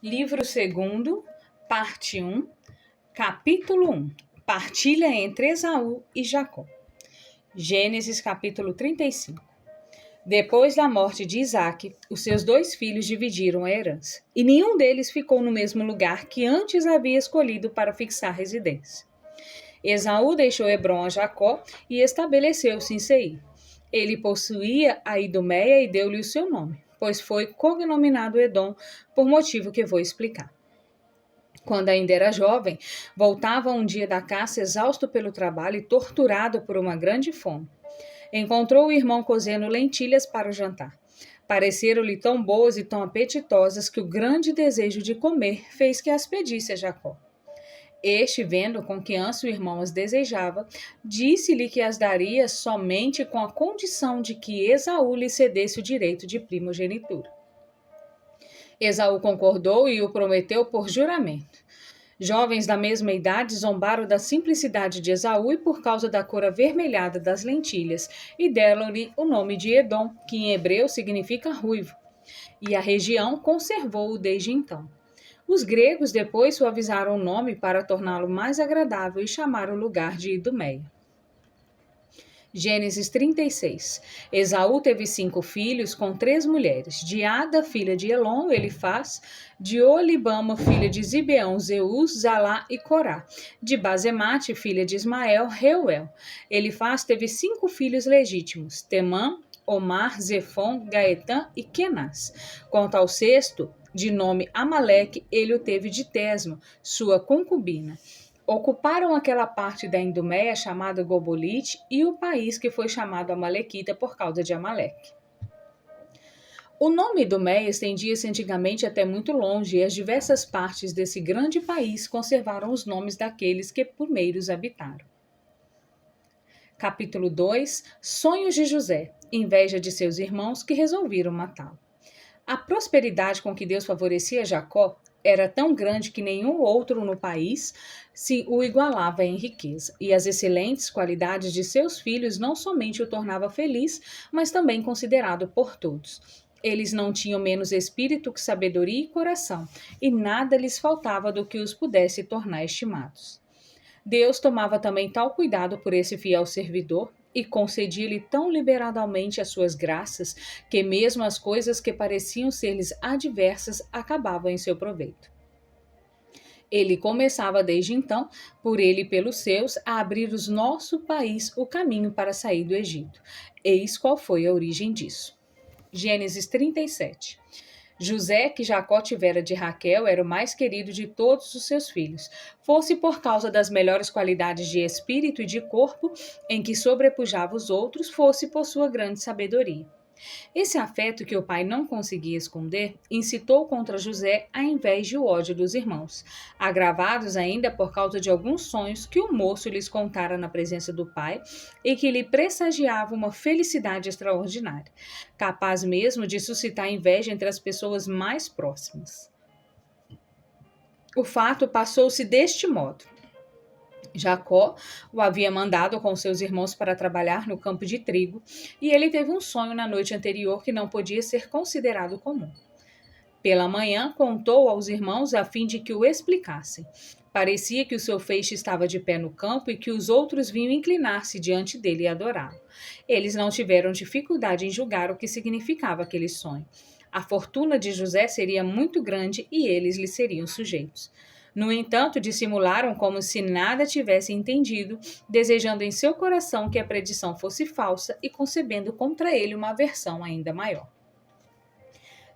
Livro segundo, parte 1, capítulo 1. Partilha entre Esaú e Jacó. Gênesis capítulo 35. Depois da morte de Isaque, os seus 2 filhos dividiram a herança, e nenhum deles ficou no mesmo lugar que antes havia escolhido para fixar residência. Esaú deixou Hebrom a Jacó e estabeleceu-se em Seir. Ele possuía a Idumeia e deu-lhe o seu nome, pois foi cognominado Edom, por motivo que vou explicar. Quando ainda era jovem, voltava um dia da caça exausto pelo trabalho e torturado por uma grande fome. Encontrou o irmão cozendo lentilhas para o jantar. Pareceram-lhe tão boas e tão apetitosas que o grande desejo de comer fez que as pedisse a Jacó. Este, vendo com que ânsia o irmão as desejava, disse-lhe que as daria somente com a condição de que Esaú lhe cedesse o direito de primogenitura. Esaú concordou e o prometeu por juramento. Jovens da mesma idade zombaram da simplicidade de Esaú e por causa da cor avermelhada das lentilhas, e deram-lhe o nome de Edom, que em hebreu significa ruivo, e a região conservou-o desde então. Os gregos depois suavizaram o nome para torná-lo mais agradável e chamaram o lugar de Idumeia. Gênesis 36. Esaú teve 5 filhos com 3 mulheres. De Ada, filha de Elon, Elifaz. De Olibama, filha de Zibeão, Zeus, Zalá e Corá. De Bazemate, filha de Ismael, Reuel. Elifaz teve 5 filhos legítimos, Temã, Omar, Zefon, Gaetã e Kenaz. Quanto ao 6º, de nome Amaleque, ele o teve de Tesma, sua concubina. Ocuparam aquela parte da Idumeia chamada Gobolite e o país que foi chamado Amalequita por causa de Amaleque. O nome Idumeia estendia-se antigamente até muito longe e as diversas partes desse grande país conservaram os nomes daqueles que primeiros habitaram. Capítulo 2. Sonhos de José, inveja de seus irmãos que resolveram matá-lo. A prosperidade com que Deus favorecia Jacó era tão grande que nenhum outro no país se o igualava em riqueza, e as excelentes qualidades de seus filhos não somente o tornava feliz, mas também considerado por todos. Eles não tinham menos espírito que sabedoria e coração, e nada lhes faltava do que os pudesse tornar estimados. Deus tomava também tal cuidado por esse fiel servidor e concedia-lhe tão liberadamente as suas graças que mesmo as coisas que pareciam ser-lhes adversas acabavam em seu proveito. Ele começava desde então, por ele e pelos seus, a abrir o nosso país o caminho para sair do Egito. Eis qual foi a origem disso. Gênesis 37. José, que Jacó tivera de Raquel, era o mais querido de todos os seus filhos, fosse por causa das melhores qualidades de espírito e de corpo, em que sobrepujava os outros, fosse por sua grande sabedoria. Esse afeto que o pai não conseguia esconder incitou contra José a inveja e o ódio dos irmãos, agravados ainda por causa de alguns sonhos que o moço lhes contara na presença do pai e que lhe pressagiava uma felicidade extraordinária, capaz mesmo de suscitar inveja entre as pessoas mais próximas. O fato passou-se deste modo. Jacó o havia mandado com seus irmãos para trabalhar no campo de trigo, e ele teve um sonho na noite anterior que não podia ser considerado comum. Pela manhã, contou aos irmãos a fim de que o explicassem. Parecia que o seu feixe estava de pé no campo e que os outros vinham inclinar-se diante dele e adorá-lo. Eles não tiveram dificuldade em julgar o que significava aquele sonho. A fortuna de José seria muito grande e eles lhe seriam sujeitos. No entanto, dissimularam como se nada tivessem entendido, desejando em seu coração que a predição fosse falsa e concebendo contra ele uma aversão ainda maior.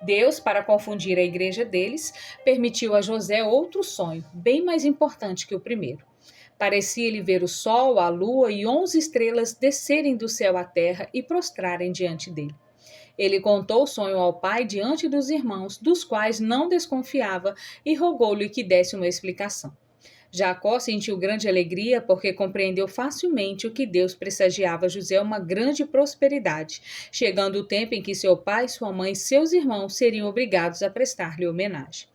Deus, para confundir a igreja deles, permitiu a José outro sonho, bem mais importante que o primeiro. Parecia-lhe ver o sol, a lua e 11 estrelas descerem do céu à terra e prostrarem diante dele. Ele contou o sonho ao pai diante dos irmãos, dos quais não desconfiava, e rogou-lhe que desse uma explicação. Jacó sentiu grande alegria porque compreendeu facilmente o que Deus pressagiava a José uma grande prosperidade, chegando o tempo em que seu pai, sua mãe e seus irmãos seriam obrigados a prestar-lhe homenagem.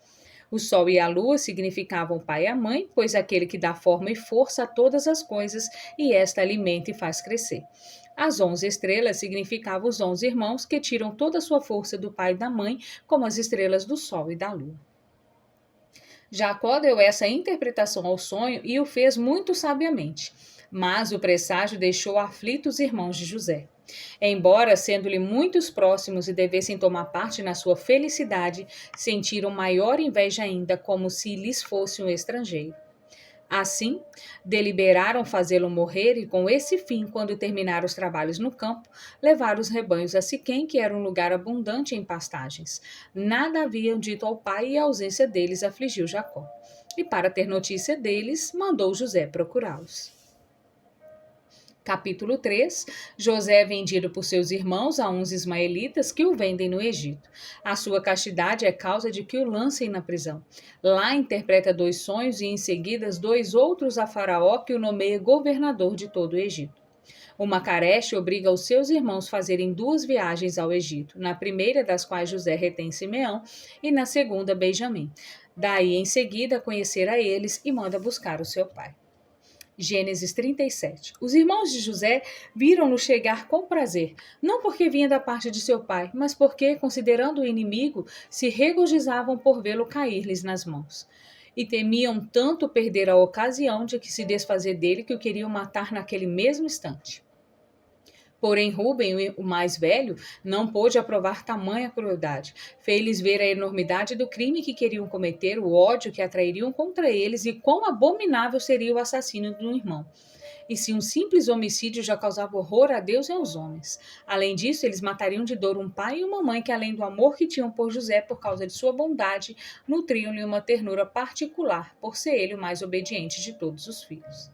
O sol e a lua significavam o pai e a mãe, pois aquele que dá forma e força a todas as coisas, e esta alimenta e faz crescer. As 11 estrelas significavam os 11 irmãos que tiram toda a sua força do pai e da mãe, como as estrelas do sol e da lua. Jacó deu essa interpretação ao sonho e o fez muito sabiamente. Mas o presságio deixou aflitos os irmãos de José. Embora, sendo-lhe muitos próximos e devessem tomar parte na sua felicidade, sentiram maior inveja ainda, como se lhes fosse um estrangeiro. Assim, deliberaram fazê-lo morrer e, com esse fim, quando terminaram os trabalhos no campo, levaram os rebanhos a Siquém, que era um lugar abundante em pastagens. Nada haviam dito ao pai e a ausência deles afligiu Jacó. E, para ter notícia deles, mandou José procurá-los. Capítulo 3. José é vendido por seus irmãos a uns ismaelitas que o vendem no Egito. A sua castidade é causa de que o lancem na prisão. Lá interpreta 2 sonhos e em seguida 2 outros a Faraó, que o nomeia governador de todo o Egito. O Macareche obriga os seus irmãos a fazerem 2 viagens ao Egito, na primeira das quais José retém Simeão e na segunda Benjamim. Daí em seguida conhecer a eles e manda buscar o seu pai. Gênesis 37. Os irmãos de José viram-no chegar com prazer, não porque vinha da parte de seu pai, mas porque, considerando o inimigo, se regozijavam por vê-lo cair-lhes nas mãos. E temiam tanto perder a ocasião de que se desfazer dele que o queriam matar naquele mesmo instante. Porém, Rúben, o mais velho, não pôde aprovar tamanha crueldade. Fez-lhes ver a enormidade do crime que queriam cometer, o ódio que atrairiam contra eles e quão abominável seria o assassínio de um irmão. E se um simples homicídio já causava horror a Deus e aos homens. Além disso, eles matariam de dor um pai e uma mãe que, além do amor que tinham por José por causa de sua bondade, nutriam-lhe uma ternura particular, por ser ele o mais obediente de todos os filhos.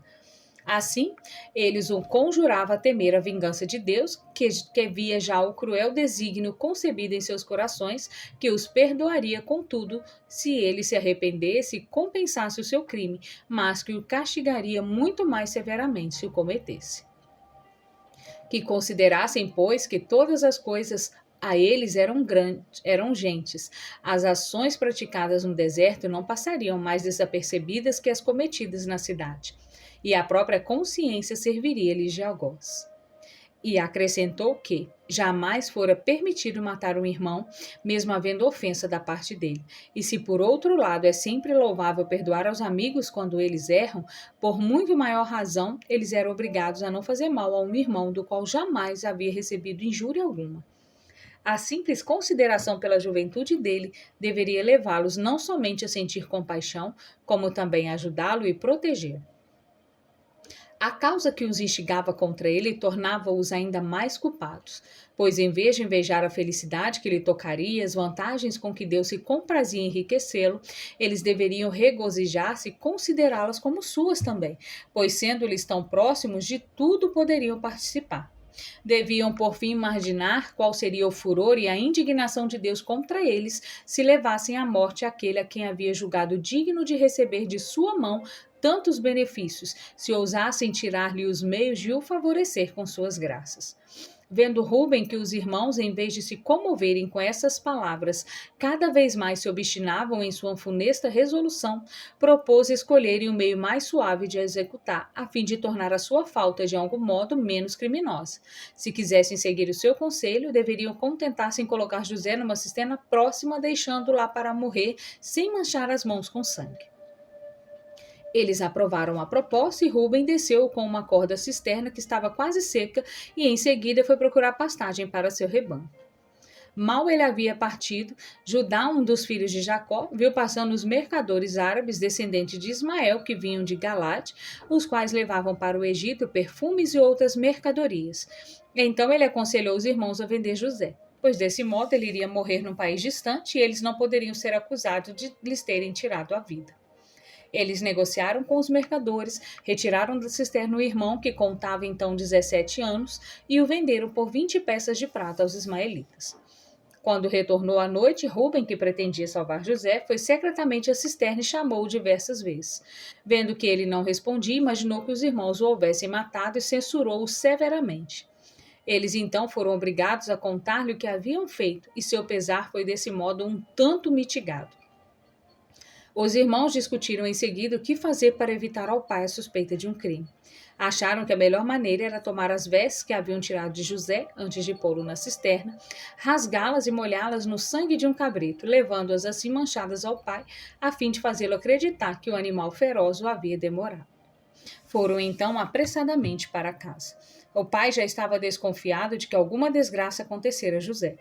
Assim, eles o conjuravam a temer a vingança de Deus, que via já o cruel desígnio concebido em seus corações, que os perdoaria, contudo, se ele se arrependesse e compensasse o seu crime, mas que o castigaria muito mais severamente se o cometesse. Que considerassem, pois, que todas as coisas a eles eram gentes. As ações praticadas no deserto não passariam mais desapercebidas que as cometidas na cidade. E a própria consciência serviria-lhes de algoz. E acrescentou que jamais fora permitido matar um irmão, mesmo havendo ofensa da parte dele. E se por outro lado é sempre louvável perdoar aos amigos quando eles erram, por muito maior razão eles eram obrigados a não fazer mal a um irmão do qual jamais havia recebido injúria alguma. A simples consideração pela juventude dele deveria levá-los não somente a sentir compaixão, como também a ajudá-lo e protegê-lo. A causa que os instigava contra ele tornava-os ainda mais culpados, pois em vez de invejar a felicidade que lhe tocaria e as vantagens com que Deus se comprazia em enriquecê-lo, eles deveriam regozijar-se e considerá-las como suas também, pois sendo-lhes tão próximos, de tudo poderiam participar. Deviam, por fim, imaginar qual seria o furor e a indignação de Deus contra eles se levassem à morte aquele a quem havia julgado digno de receber de sua mão tantos benefícios, se ousassem tirar-lhe os meios de o favorecer com suas graças. Vendo Rúben que os irmãos, em vez de se comoverem com essas palavras, cada vez mais se obstinavam em sua funesta resolução, propôs escolherem o meio mais suave de executar, a fim de tornar a sua falta de algum modo menos criminosa. Se quisessem seguir o seu conselho, deveriam contentar-se em colocar José numa cisterna próxima, deixando-o lá para morrer, sem manchar as mãos com sangue. Eles aprovaram a proposta e Rúben desceu com uma corda cisterna que estava quase seca e em seguida foi procurar pastagem para seu rebanho. Mal ele havia partido, Judá, um dos filhos de Jacó, viu passando os mercadores árabes descendentes de Ismael que vinham de Galade, os quais levavam para o Egito perfumes e outras mercadorias. Então ele aconselhou os irmãos a vender José, pois desse modo ele iria morrer num país distante e eles não poderiam ser acusados de lhes terem tirado a vida. Eles negociaram com os mercadores, retiraram da cisterna o irmão, que contava então 17 anos, e o venderam por 20 peças de prata aos ismaelitas. Quando retornou à noite, Rúben, que pretendia salvar José, foi secretamente à cisterna e chamou-o diversas vezes. Vendo que ele não respondia, imaginou que os irmãos o houvessem matado e censurou-o severamente. Eles então foram obrigados a contar-lhe o que haviam feito, e seu pesar foi desse modo um tanto mitigado. Os irmãos discutiram em seguida o que fazer para evitar ao pai a suspeita de um crime. Acharam que a melhor maneira era tomar as vestes que haviam tirado de José antes de pô-lo na cisterna, rasgá-las e molhá-las no sangue de um cabrito, levando-as assim manchadas ao pai, a fim de fazê-lo acreditar que o animal feroz o havia demorado. Foram então apressadamente para casa. O pai já estava desconfiado de que alguma desgraça acontecera a José.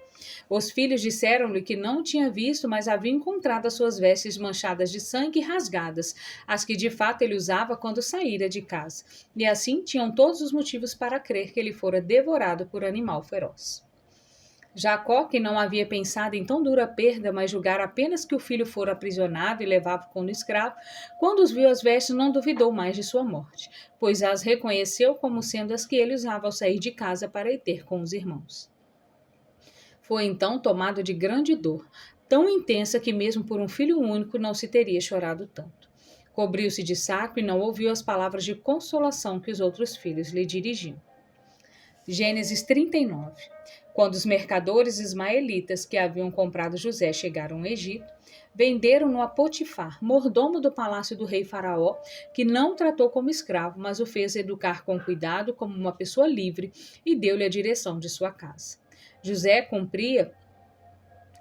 Os filhos disseram-lhe que não tinha visto, mas havia encontrado as suas vestes manchadas de sangue e rasgadas, as que de fato ele usava quando saíra de casa. E assim tinham todos os motivos para crer que ele fora devorado por animal feroz. Jacó, que não havia pensado em tão dura perda, mas julgara apenas que o filho fora aprisionado e levado como escravo, quando os viu as vestes, não duvidou mais de sua morte, pois as reconheceu como sendo as que ele usava ao sair de casa para ir ter com os irmãos. Foi então tomado de grande dor, tão intensa que mesmo por um filho único não se teria chorado tanto. Cobriu-se de saco e não ouviu as palavras de consolação que os outros filhos lhe dirigiam. Gênesis 39. Quando os mercadores ismaelitas que haviam comprado José chegaram ao Egito, venderam-no a Potifar, mordomo do palácio do rei Faraó, que não o tratou como escravo, mas o fez educar com cuidado como uma pessoa livre e deu-lhe a direção de sua casa. José cumpria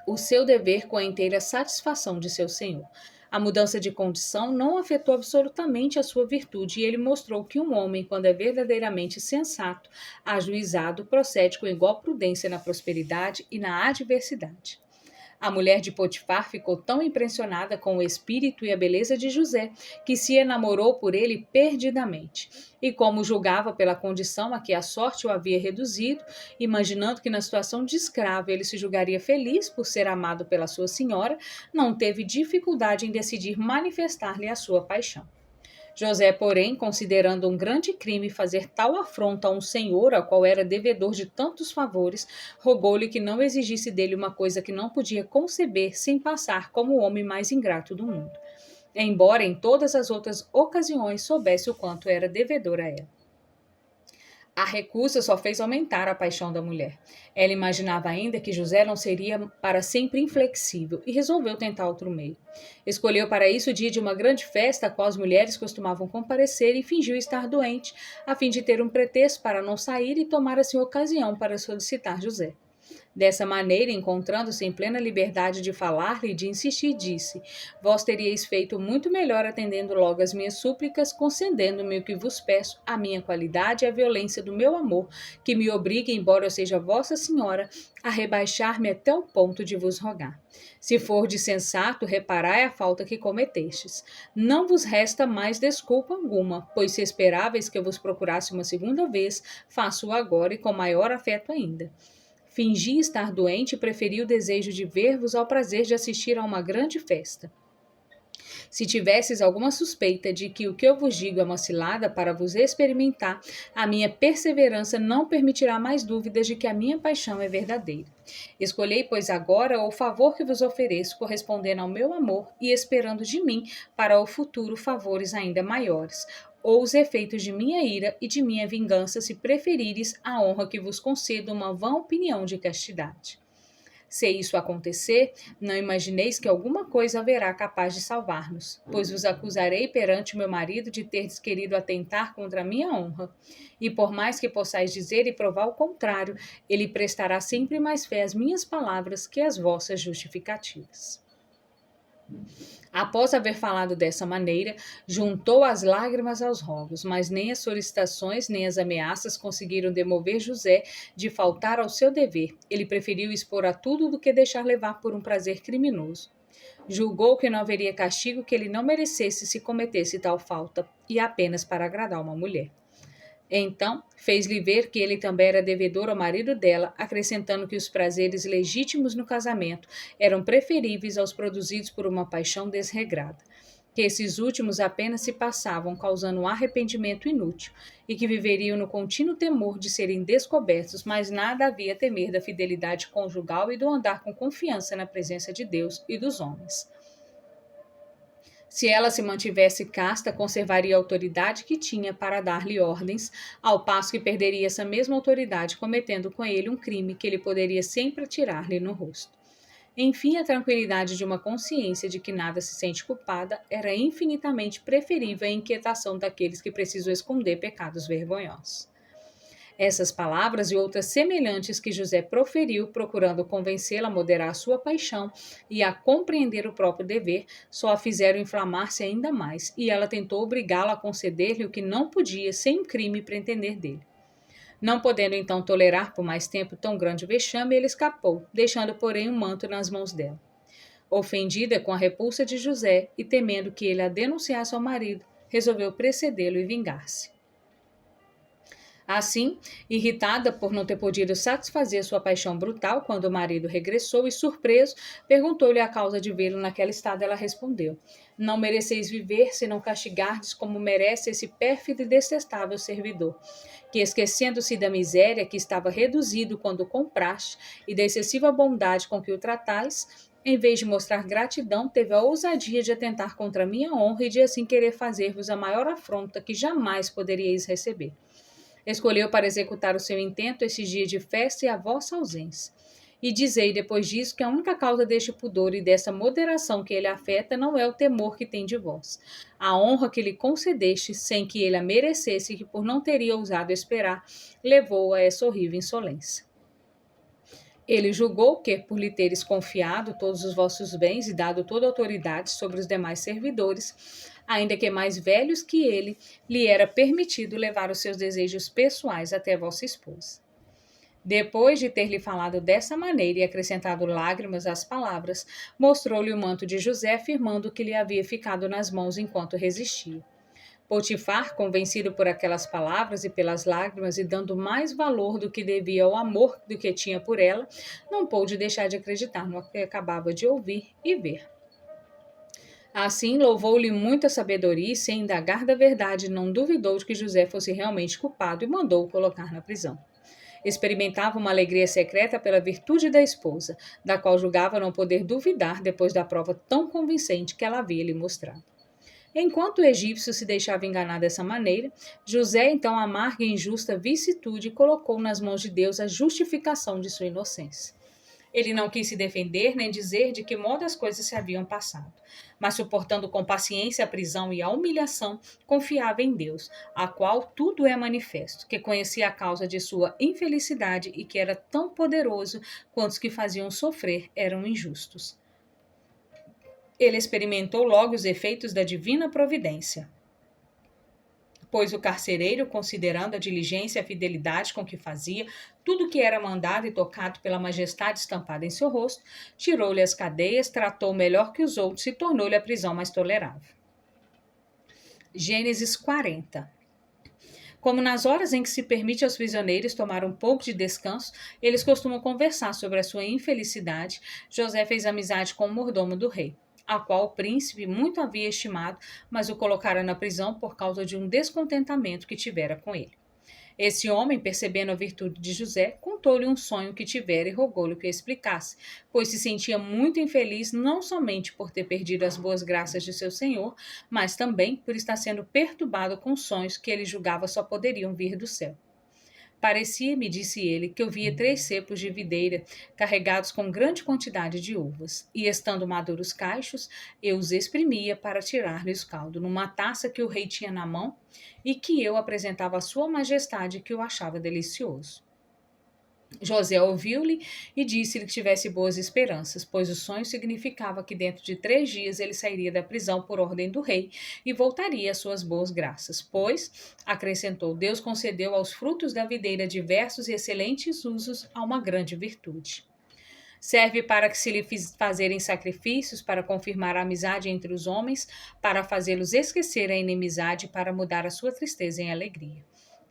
o seu dever com a inteira satisfação de seu senhor. A mudança de condição não afetou absolutamente a sua virtude e ele mostrou que um homem, quando é verdadeiramente sensato, ajuizado, procede com igual prudência na prosperidade e na adversidade. A mulher de Potifar ficou tão impressionada com o espírito e a beleza de José que se enamorou por ele perdidamente. E como julgava pela condição a que a sorte o havia reduzido, imaginando que na situação de escravo ele se julgaria feliz por ser amado pela sua senhora, não teve dificuldade em decidir manifestar-lhe a sua paixão. José, porém, considerando um grande crime fazer tal afronta a um senhor ao qual era devedor de tantos favores, rogou-lhe que não exigisse dele uma coisa que não podia conceber sem passar como o homem mais ingrato do mundo, embora em todas as outras ocasiões soubesse o quanto era devedor a ela. A recusa só fez aumentar a paixão da mulher. Ela imaginava ainda que José não seria para sempre inflexível e resolveu tentar outro meio. Escolheu para isso o dia de uma grande festa a qual as mulheres costumavam comparecer e fingiu estar doente, a fim de ter um pretexto para não sair e tomar assim ocasião para solicitar José. Dessa maneira, encontrando-se em plena liberdade de falar-lhe e de insistir, disse: Vós teríeis feito muito melhor atendendo logo às minhas súplicas, concedendo-me o que vos peço, a minha qualidade e a violência do meu amor, que me obrigue, embora eu seja vossa senhora, a rebaixar-me até o ponto de vos rogar. Se fordes sensato, reparai a falta que cometestes. Não vos resta mais desculpa alguma, pois se esperáveis que eu vos procurasse uma segunda vez, faço-o agora e com maior afeto ainda. Fingi estar doente e preferi o desejo de ver-vos ao prazer de assistir a uma grande festa. Se tivesses alguma suspeita de que o que eu vos digo é uma cilada para vos experimentar, a minha perseverança não permitirá mais dúvidas de que a minha paixão é verdadeira. Escolhei, pois, agora o favor que vos ofereço, correspondendo ao meu amor e esperando de mim, para o futuro, favores ainda maiores, ou os efeitos de minha ira e de minha vingança, se preferires a honra que vos concedo uma vã opinião de castidade. Se isso acontecer, não imagineis que alguma coisa haverá capaz de salvar-nos, pois vos acusarei perante meu marido de terdes querido atentar contra a minha honra. E por mais que possais dizer e provar o contrário, ele prestará sempre mais fé às minhas palavras que às vossas justificativas. Após haver falado dessa maneira, juntou as lágrimas aos rogos, mas nem as solicitações nem as ameaças conseguiram demover José de faltar ao seu dever. Ele preferiu expor a tudo do que deixar levar por um prazer criminoso. Julgou que não haveria castigo que ele não merecesse se cometesse tal falta, e apenas para agradar uma mulher. Então, fez-lhe ver que ele também era devedor ao marido dela, acrescentando que os prazeres legítimos no casamento eram preferíveis aos produzidos por uma paixão desregrada, que esses últimos apenas se passavam causando um arrependimento inútil e que viveriam no contínuo temor de serem descobertos, mas nada havia a temer da fidelidade conjugal e do andar com confiança na presença de Deus e dos homens. Se ela se mantivesse casta, conservaria a autoridade que tinha para dar-lhe ordens, ao passo que perderia essa mesma autoridade cometendo com ele um crime que ele poderia sempre atirar-lhe no rosto. Enfim, a tranquilidade de uma consciência de que nada se sente culpada era infinitamente preferível à inquietação daqueles que precisam esconder pecados vergonhosos. Essas palavras e outras semelhantes que José proferiu, procurando convencê-la a moderar sua paixão e a compreender o próprio dever, só a fizeram inflamar-se ainda mais, e ela tentou obrigá-lo a conceder-lhe o que não podia, sem crime, pretender dele. Não podendo então tolerar por mais tempo tão grande vexame, ele escapou, deixando, porém, um manto nas mãos dela. Ofendida com a repulsa de José e temendo que ele a denunciasse ao marido, resolveu precedê-lo e vingar-se. Assim, irritada por não ter podido satisfazer sua paixão brutal quando o marido regressou e, surpreso, perguntou-lhe a causa de vê-lo naquele estado. Ela respondeu: Não mereceis viver se não castigardes como merece esse pérfido e detestável servidor, que, esquecendo-se da miséria que estava reduzido quando o compraste e da excessiva bondade com que o tratais, em vez de mostrar gratidão, teve a ousadia de atentar contra a minha honra e de assim querer fazer-vos a maior afronta que jamais poderíeis receber. Escolheu para executar o seu intento esse dia de festa e a vossa ausência. E dizei depois disso que a única causa deste pudor e dessa moderação que ele afeta não é o temor que tem de vós. A honra que lhe concedeste, sem que ele a merecesse e que por não teria ousado esperar, levou-o a essa horrível insolência. Ele julgou que, por lhe teres confiado todos os vossos bens e dado toda a autoridade sobre os demais servidores, ainda que mais velhos que ele, lhe era permitido levar os seus desejos pessoais até vossa esposa. Depois de ter-lhe falado dessa maneira e acrescentado lágrimas às palavras, mostrou-lhe o manto de José, afirmando que lhe havia ficado nas mãos enquanto resistia. Potifar, convencido por aquelas palavras e pelas lágrimas e dando mais valor do que devia ao amor do que tinha por ela, não pôde deixar de acreditar no que acabava de ouvir e ver. Assim, louvou-lhe muita sabedoria e, sem indagar da verdade, não duvidou de que José fosse realmente culpado e mandou-o colocar na prisão. Experimentava uma alegria secreta pela virtude da esposa, da qual julgava não poder duvidar depois da prova tão convincente que ela havia lhe mostrado. Enquanto o egípcio se deixava enganar dessa maneira, José, então amarga e injusta vicissitude, colocou nas mãos de Deus a justificação de sua inocência. Ele não quis se defender nem dizer de que modo as coisas se haviam passado, mas suportando com paciência a prisão e a humilhação, confiava em Deus, a qual tudo é manifesto, que conhecia a causa de sua infelicidade e que era tão poderoso quanto os que faziam sofrer eram injustos. Ele experimentou logo os efeitos da divina providência, pois o carcereiro, considerando a diligência e a fidelidade com que fazia tudo o que era mandado e tocado pela majestade estampada em seu rosto, tirou-lhe as cadeias, tratou melhor que os outros e tornou-lhe a prisão mais tolerável. Gênesis 40. Como nas horas em que se permite aos prisioneiros tomar um pouco de descanso, eles costumam conversar sobre a sua infelicidade, José fez amizade com o mordomo do rei, a qual o príncipe muito havia estimado, mas o colocara na prisão por causa de um descontentamento que tivera com ele. Esse homem, percebendo a virtude de José, contou-lhe um sonho que tivera e rogou-lhe que o explicasse, pois se sentia muito infeliz não somente por ter perdido as boas graças de seu senhor, mas também por estar sendo perturbado com sonhos que ele julgava só poderiam vir do céu. Parecia-me, disse ele, que eu via 3 cepos de videira carregados com grande quantidade de uvas, e estando maduros cachos, eu os exprimia para tirar-lhes caldo numa taça que o rei tinha na mão e que eu apresentava à sua majestade, que o achava delicioso. José ouviu-lhe e disse-lhe que tivesse boas esperanças, pois o sonho significava que dentro de 3 dias ele sairia da prisão por ordem do rei e voltaria às suas boas graças, pois, acrescentou, Deus concedeu aos frutos da videira diversos e excelentes usos a uma grande virtude. Serve para que se lhe fazerem sacrifícios, para confirmar a amizade entre os homens, para fazê-los esquecer a inimizade, para mudar a sua tristeza em alegria.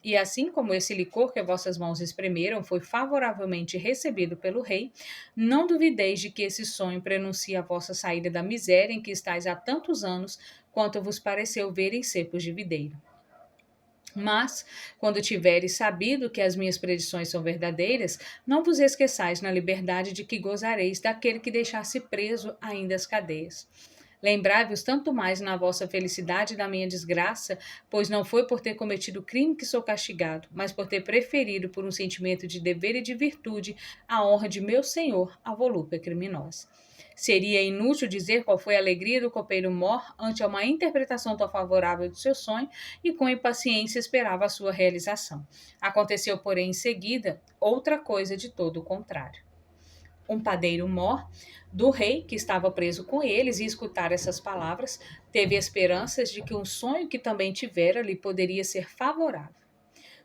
E assim como esse licor que vossas mãos espremeram foi favoravelmente recebido pelo rei, não duvideis de que esse sonho prenuncia a vossa saída da miséria em que estáis há tantos anos, quanto vos pareceu ver em cepos de videiro. Mas, quando tiveres sabido que as minhas predições são verdadeiras, não vos esqueçais na liberdade de que gozareis daquele que deixasse preso ainda as cadeias. Lembrai-vos tanto mais na vossa felicidade da minha desgraça, pois não foi por ter cometido crime que sou castigado, mas por ter preferido por um sentimento de dever e de virtude a honra de meu senhor à volúpia criminosa. Seria inútil dizer qual foi a alegria do copeiro Mor ante uma interpretação tão favorável do seu sonho e com impaciência esperava a sua realização. Aconteceu, porém, em seguida, outra coisa de todo o contrário. Um padeiro mor do rei, que estava preso com eles, e escutar essas palavras, teve esperanças de que um sonho que também tivera lhe poderia ser favorável.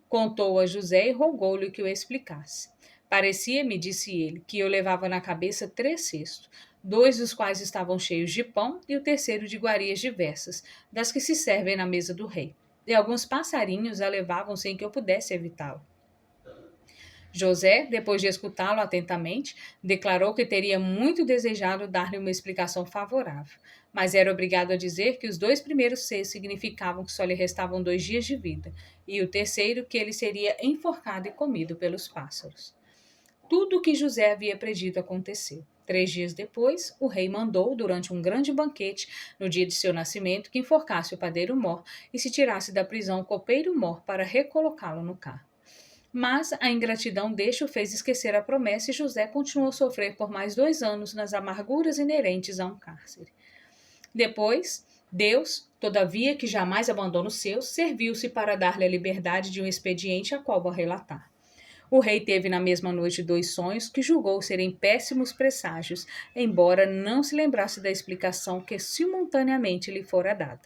Contou a José e rogou-lhe que o explicasse. Parecia-me, disse ele, que eu levava na cabeça 3 cestos, 2 dos quais estavam cheios de pão e o terceiro de iguarias diversas, das que se servem na mesa do rei. E alguns passarinhos a levavam sem que eu pudesse evitá-lo. José, depois de escutá-lo atentamente, declarou que teria muito desejado dar-lhe uma explicação favorável, mas era obrigado a dizer que os 2 primeiros cestos significavam que só lhe restavam 2 dias de vida, e o terceiro que ele seria enforcado e comido pelos pássaros. Tudo o que José havia predito aconteceu. 3 dias depois, o rei mandou, durante um grande banquete, no dia de seu nascimento, que enforcasse o padeiro Mor e se tirasse da prisão o copeiro Mor para recolocá-lo no carro. Mas a ingratidão deste o fez esquecer a promessa e José continuou a sofrer por mais 2 anos nas amarguras inerentes a um cárcere. Depois, Deus, todavia que jamais abandona os seus, serviu-se para dar-lhe a liberdade de um expediente a qual vou relatar. O rei teve na mesma noite 2 sonhos que julgou serem péssimos presságios, embora não se lembrasse da explicação que simultaneamente lhe fora dada.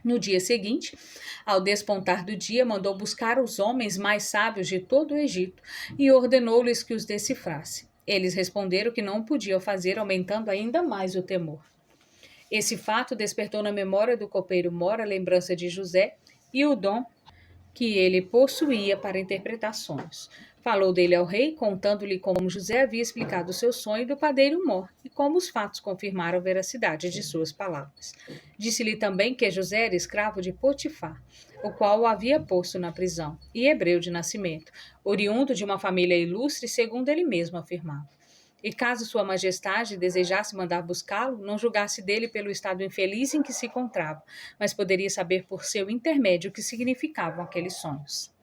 No dia seguinte, ao despontar do dia, mandou buscar os homens mais sábios de todo o Egito e ordenou-lhes que os decifrasse. Eles responderam que não podiam fazer, aumentando ainda mais o temor. Esse fato despertou na memória do copeiro Mor a lembrança de José e o dom que ele possuía para interpretar sonhos. Falou dele ao rei, contando-lhe como José havia explicado o seu sonho do padeiro Mor e como os fatos confirmaram a veracidade de suas palavras. Disse-lhe também que José era escravo de Potifar, o qual o havia posto na prisão, e hebreu de nascimento, oriundo de uma família ilustre, segundo ele mesmo afirmava. E caso Sua Majestade desejasse mandar buscá-lo, não julgasse dele pelo estado infeliz em que se encontrava, mas poderia saber por seu intermédio o que significavam aqueles sonhos.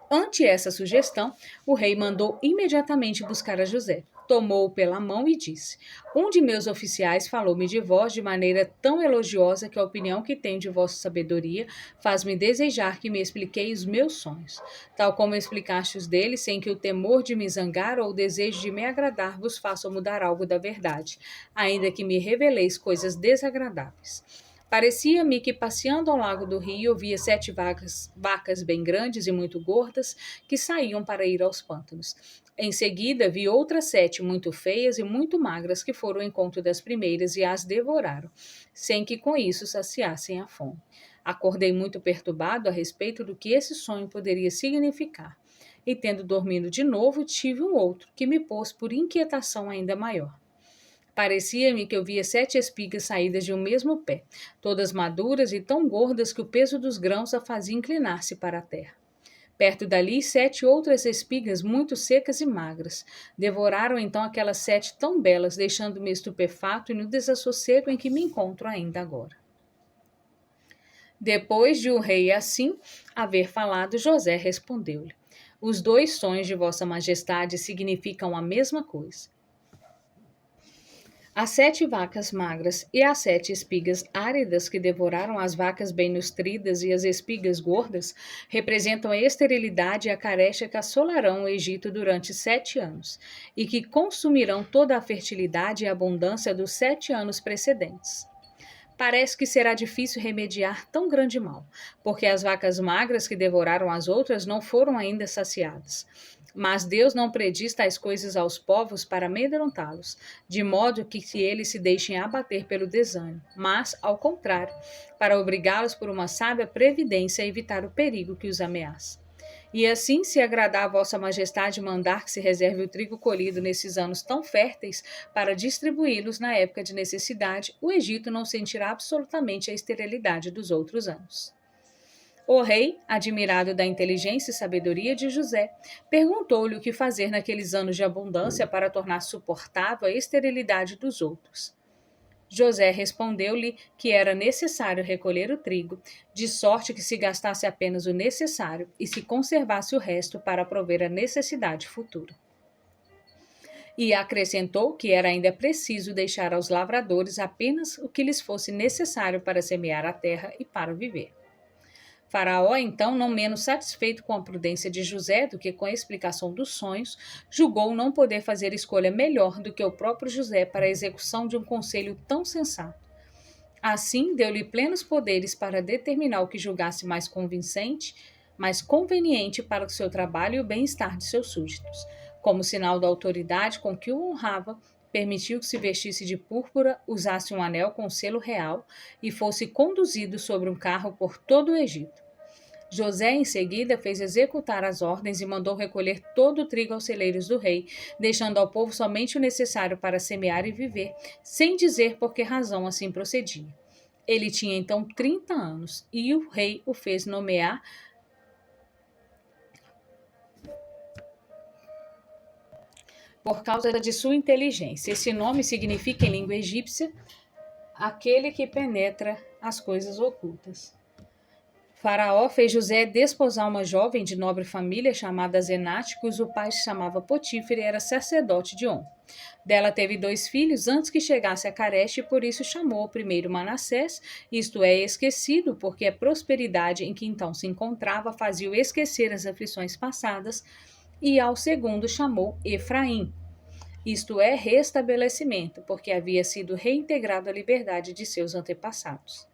Ante essa sugestão, o rei mandou imediatamente buscar a José. Tomou-o pela mão e disse: Um de meus oficiais falou-me de vós de maneira tão elogiosa que a opinião que tenho de vossa sabedoria faz-me desejar que me expliqueis os meus sonhos, tal como explicaste os dele, sem que o temor de me zangar ou o desejo de me agradar vos façam mudar algo da verdade, ainda que me reveleis coisas desagradáveis. Parecia-me que, passeando ao lago do rio, via 7 vacas bem grandes e muito gordas que saíam para ir aos pântanos. Em seguida, vi outras 7 muito feias e muito magras que foram ao encontro das primeiras e as devoraram, sem que com isso saciassem a fome. Acordei muito perturbado a respeito do que esse sonho poderia significar. E, tendo dormido de novo, tive um outro que me pôs por inquietação ainda maior. Parecia-me que eu via 7 espigas saídas de um mesmo pé, todas maduras e tão gordas que o peso dos grãos a fazia inclinar-se para a terra. Perto dali, 7 outras espigas muito secas e magras. Devoraram então aquelas 7 tão belas, deixando-me estupefato e no desassossego em que me encontro ainda agora. Depois de o rei assim haver falado, José respondeu-lhe: Os 2 sonhos de vossa majestade significam a mesma coisa. As 7 vacas magras e as 7 espigas áridas que devoraram as vacas bem nutridas e as espigas gordas representam a esterilidade e a carestia que assolarão o Egito durante 7 anos e que consumirão toda a fertilidade e abundância dos 7 anos precedentes. Parece que será difícil remediar tão grande mal, porque as vacas magras que devoraram as outras não foram ainda saciadas. Mas Deus não prediz tais coisas aos povos para amedrontá-los, de modo que eles se deixem abater pelo desânimo, mas, ao contrário, para obrigá-los por uma sábia previdência a evitar o perigo que os ameaça. E assim, se agradar a vossa majestade mandar que se reserve o trigo colhido nesses anos tão férteis para distribuí-los na época de necessidade, o Egito não sentirá absolutamente a esterilidade dos outros anos. O rei, admirado da inteligência e sabedoria de José, perguntou-lhe o que fazer naqueles anos de abundância para tornar suportável a esterilidade dos outros. José respondeu-lhe que era necessário recolher o trigo, de sorte que se gastasse apenas o necessário e se conservasse o resto para prover a necessidade futura. E acrescentou que era ainda preciso deixar aos lavradores apenas o que lhes fosse necessário para semear a terra e para viver. Faraó, então, não menos satisfeito com a prudência de José do que com a explicação dos sonhos, julgou não poder fazer escolha melhor do que o próprio José para a execução de um conselho tão sensato. Assim, deu-lhe plenos poderes para determinar o que julgasse mais convincente, mais conveniente para o seu trabalho e o bem-estar de seus súditos. Como sinal da autoridade com que o honrava, permitiu que se vestisse de púrpura, usasse um anel com selo real e fosse conduzido sobre um carro por todo o Egito. José, em seguida, fez executar as ordens e mandou recolher todo o trigo aos celeiros do rei, deixando ao povo somente o necessário para semear e viver, sem dizer por que razão assim procedia. Ele tinha então 30 anos e o rei o fez nomear por causa de sua inteligência. Esse nome significa em língua egípcia aquele que penetra as coisas ocultas. Faraó fez José desposar uma jovem de nobre família chamada Zenate, cujo pai se chamava Potífera e era sacerdote de On. Dela teve 2 filhos antes que chegasse a Careche e por isso chamou o primeiro Manassés, isto é, esquecido, porque a prosperidade em que então se encontrava fazia-o esquecer as aflições passadas, e ao segundo chamou Efraim, isto é, restabelecimento, porque havia sido reintegrado à liberdade de seus antepassados.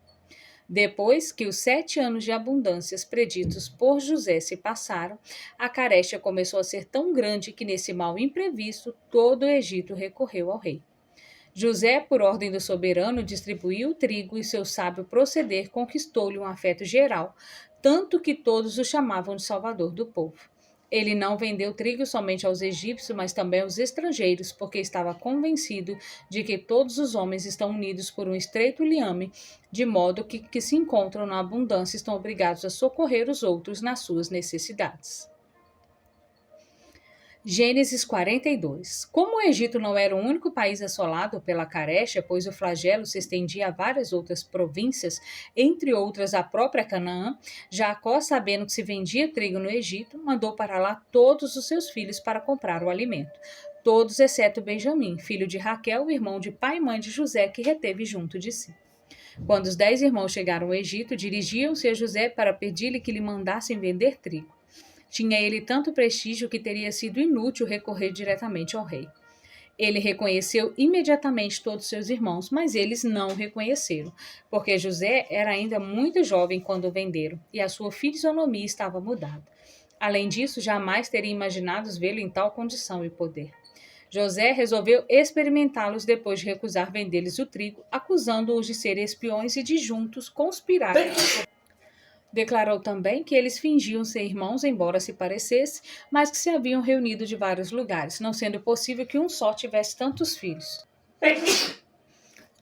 Depois que os 7 anos de abundâncias preditos por José se passaram, a carestia começou a ser tão grande que, nesse mal imprevisto, todo o Egito recorreu ao rei. José, por ordem do soberano, distribuiu o trigo e seu sábio proceder conquistou-lhe um afeto geral, tanto que todos o chamavam de salvador do povo. Ele não vendeu trigo somente aos egípcios, mas também aos estrangeiros, porque estava convencido de que todos os homens estão unidos por um estreito liame, de modo que se encontram na abundância estão obrigados a socorrer os outros nas suas necessidades. Gênesis 42. Como o Egito não era o único país assolado pela carestia, pois o flagelo se estendia a várias outras províncias, entre outras a própria Canaã, Jacó, sabendo que se vendia trigo no Egito, mandou para lá todos os seus filhos para comprar o alimento. Todos exceto Benjamim, filho de Raquel, irmão de pai e mãe de José, que reteve junto de si. Quando os 10 irmãos chegaram ao Egito, dirigiam-se a José para pedir-lhe que lhe mandassem vender trigo. Tinha ele tanto prestígio que teria sido inútil recorrer diretamente ao rei. Ele reconheceu imediatamente todos seus irmãos, mas eles não o reconheceram, porque José era ainda muito jovem quando o venderam, e a sua fisionomia estava mudada. Além disso, jamais teria imaginado vê-lo em tal condição e poder. José resolveu experimentá-los depois de recusar vender-lhes o trigo, acusando-os de serem espiões e de juntos conspirarem. Declarou também que eles fingiam ser irmãos, embora se parecesse, mas que se haviam reunido de vários lugares, não sendo possível que um só tivesse tantos filhos.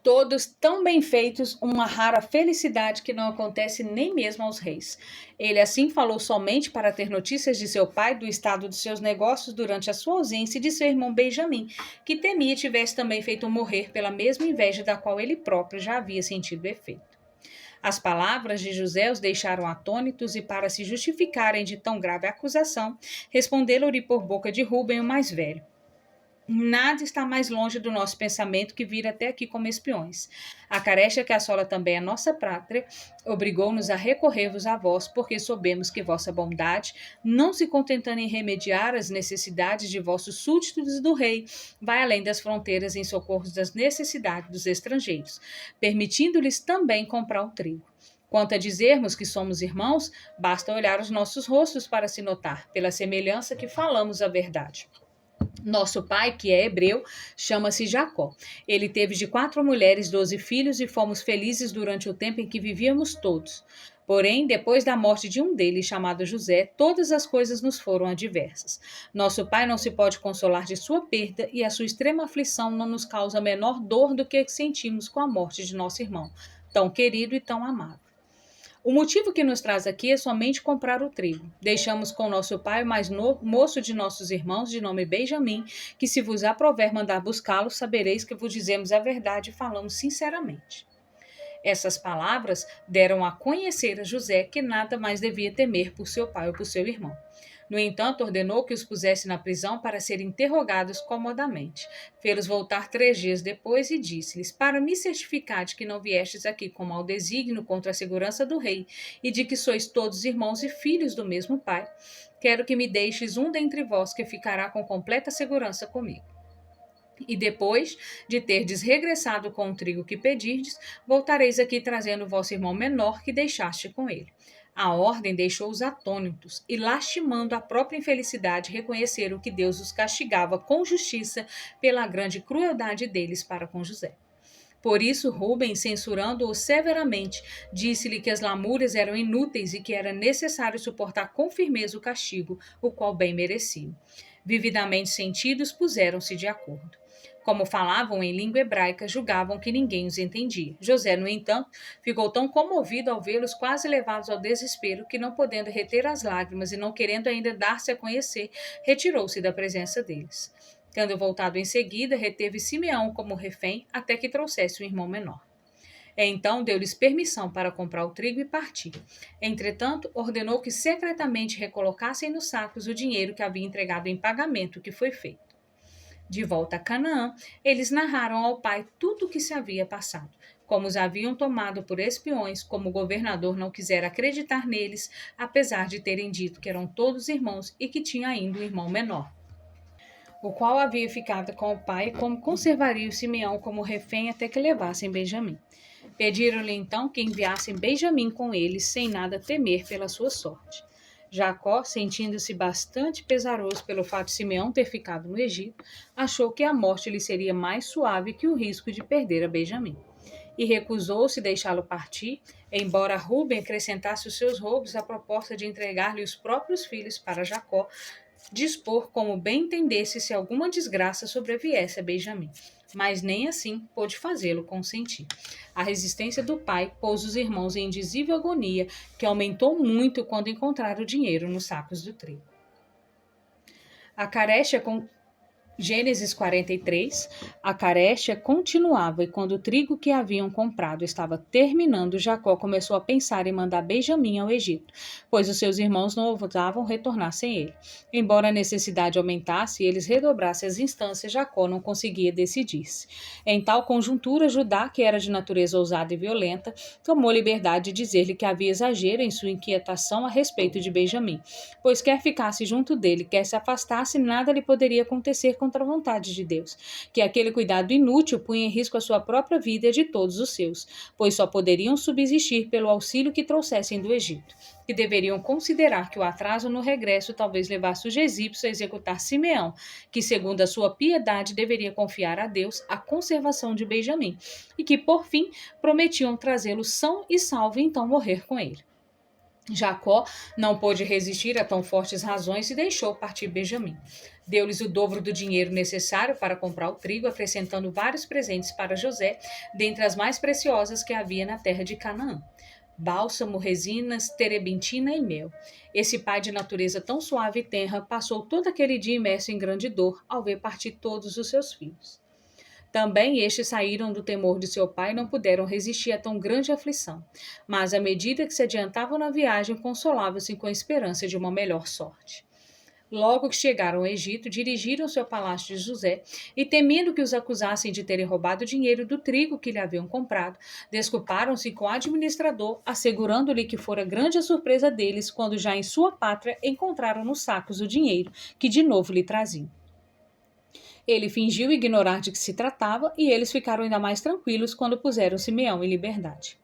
Todos tão bem feitos, uma rara felicidade que não acontece nem mesmo aos reis. Ele assim falou somente para ter notícias de seu pai, do estado de seus negócios durante a sua ausência e de seu irmão Benjamim, que temia tivesse também feito morrer pela mesma inveja da qual ele próprio já havia sentido efeito. As palavras de José os deixaram atônitos e, para se justificarem de tão grave acusação, responderam-lhe por boca de Rúben, o mais velho. Nada está mais longe do nosso pensamento que vir até aqui como espiões. A carestia que assola também a nossa pátria obrigou-nos a recorrer-vos a vós, porque soubemos que vossa bondade, não se contentando em remediar as necessidades de vossos súditos e do rei, vai além das fronteiras em socorro das necessidades dos estrangeiros, permitindo-lhes também comprar o trigo. Quanto a dizermos que somos irmãos, basta olhar os nossos rostos para se notar, pela semelhança que falamos a verdade. Nosso pai, que é hebreu, chama-se Jacó. Ele teve de 4 mulheres 12 filhos e fomos felizes durante o tempo em que vivíamos todos. Porém, depois da morte de um deles, chamado José, todas as coisas nos foram adversas. Nosso pai não se pode consolar de sua perda e a sua extrema aflição não nos causa a menor dor do que sentimos com a morte de nosso irmão, tão querido e tão amado. O motivo que nos traz aqui é somente comprar o trigo. Deixamos com nosso pai o mais moço de nossos irmãos, de nome Benjamim, que se vos aprover mandar buscá-lo, sabereis que vos dizemos a verdade e falamos sinceramente. Essas palavras deram a conhecer a José que nada mais devia temer por seu pai ou por seu irmão. No entanto, ordenou que os pusesse na prisão para serem interrogados comodamente. Fê-los voltar 3 dias depois e disse-lhes: Para me certificar de que não viestes aqui com mau desígnio contra a segurança do rei, e de que sois todos irmãos e filhos do mesmo pai, quero que me deixes um dentre vós que ficará com completa segurança comigo. E depois de terdes regressado com o trigo que pedirdes, voltareis aqui trazendo o vosso irmão menor que deixaste com ele. A ordem deixou-os atônitos e, lastimando a própria infelicidade, reconheceram que Deus os castigava com justiça pela grande crueldade deles para com José. Por isso, Rúben, censurando-o severamente, disse-lhe que as lamúrias eram inúteis e que era necessário suportar com firmeza o castigo, o qual bem mereciam. Vividamente sentidos, puseram-se de acordo. Como falavam em língua hebraica, julgavam que ninguém os entendia. José, no entanto, ficou tão comovido ao vê-los quase levados ao desespero que, não podendo reter as lágrimas e não querendo ainda dar-se a conhecer, retirou-se da presença deles. Tendo voltado em seguida, reteve Simeão como refém até que trouxesse o irmão menor. Então deu-lhes permissão para comprar o trigo e partir. Entretanto, ordenou que secretamente recolocassem nos sacos o dinheiro que havia entregado em pagamento, que foi feito. De volta a Canaã, eles narraram ao pai tudo o que se havia passado, como os haviam tomado por espiões, como o governador não quisera acreditar neles, apesar de terem dito que eram todos irmãos e que tinha ainda um irmão menor, o qual havia ficado com o pai, como conservaria o Simeão como refém até que levassem Benjamim. Pediram-lhe então que enviassem Benjamim com eles, sem nada temer pela sua sorte. Jacó, sentindo-se bastante pesaroso pelo fato de Simeão ter ficado no Egito, achou que a morte lhe seria mais suave que o risco de perder a Benjamim. E recusou-se deixá-lo partir, embora Rúben acrescentasse os seus roubos à proposta de entregar-lhe os próprios filhos para Jacó, dispor como bem entendesse se alguma desgraça sobreviesse a Benjamim. Mas nem assim pôde fazê-lo consentir. A resistência do pai pôs os irmãos em indizível agonia, que aumentou muito quando encontraram o dinheiro nos sacos do trigo. A carestia Gênesis 43, a carestia continuava e quando o trigo que haviam comprado estava terminando, Jacó começou a pensar em mandar Benjamim ao Egito, pois os seus irmãos não ousavam retornar sem ele. Embora a necessidade aumentasse e eles redobrassem as instâncias, Jacó não conseguia decidir-se. Em tal conjuntura, Judá, que era de natureza ousada e violenta, tomou liberdade de dizer-lhe que havia exagero em sua inquietação a respeito de Benjamim, pois quer ficasse junto dele, quer se afastasse, nada lhe poderia acontecer contra a vontade de Deus, que aquele cuidado inútil punha em risco a sua própria vida e a de todos os seus, pois só poderiam subsistir pelo auxílio que trouxessem do Egito, que deveriam considerar que o atraso no regresso talvez levasse os egípcios a executar Simeão, que segundo a sua piedade deveria confiar a Deus a conservação de Benjamim, e que por fim prometiam trazê-lo são e salvo e então morrer com ele. Jacó não pôde resistir a tão fortes razões e deixou partir Benjamim. Deu-lhes o dobro do dinheiro necessário para comprar o trigo, acrescentando vários presentes para José, dentre as mais preciosas que havia na terra de Canaã: bálsamo, resinas, terebintina e mel. Esse pai de natureza tão suave e tenra passou todo aquele dia imerso em grande dor ao ver partir todos os seus filhos. Também estes saíram do temor de seu pai e não puderam resistir a tão grande aflição. Mas, à medida que se adiantavam na viagem, consolavam-se com a esperança de uma melhor sorte. Logo que chegaram ao Egito, dirigiram-se ao palácio de José e, temendo que os acusassem de terem roubado o dinheiro do trigo que lhe haviam comprado, desculparam-se com o administrador, assegurando-lhe que fora grande a surpresa deles quando já em sua pátria encontraram nos sacos o dinheiro que de novo lhe traziam. Ele fingiu ignorar de que se tratava e eles ficaram ainda mais tranquilos quando puseram Simeão em liberdade.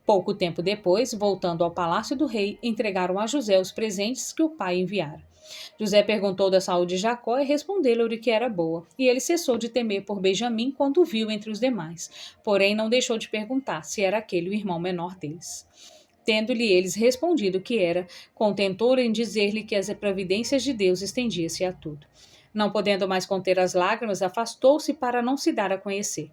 Pouco tempo depois, voltando ao palácio do rei, entregaram a José os presentes que o pai enviara. José perguntou da saúde de Jacó e respondeu-lhe que era boa, e ele cessou de temer por Benjamim quando o viu entre os demais, porém não deixou de perguntar se era aquele o irmão menor deles. Tendo-lhe eles respondido que era, contentou em dizer-lhe que as providências de Deus estendia-se a tudo. Não podendo mais conter as lágrimas, afastou-se para não se dar a conhecer.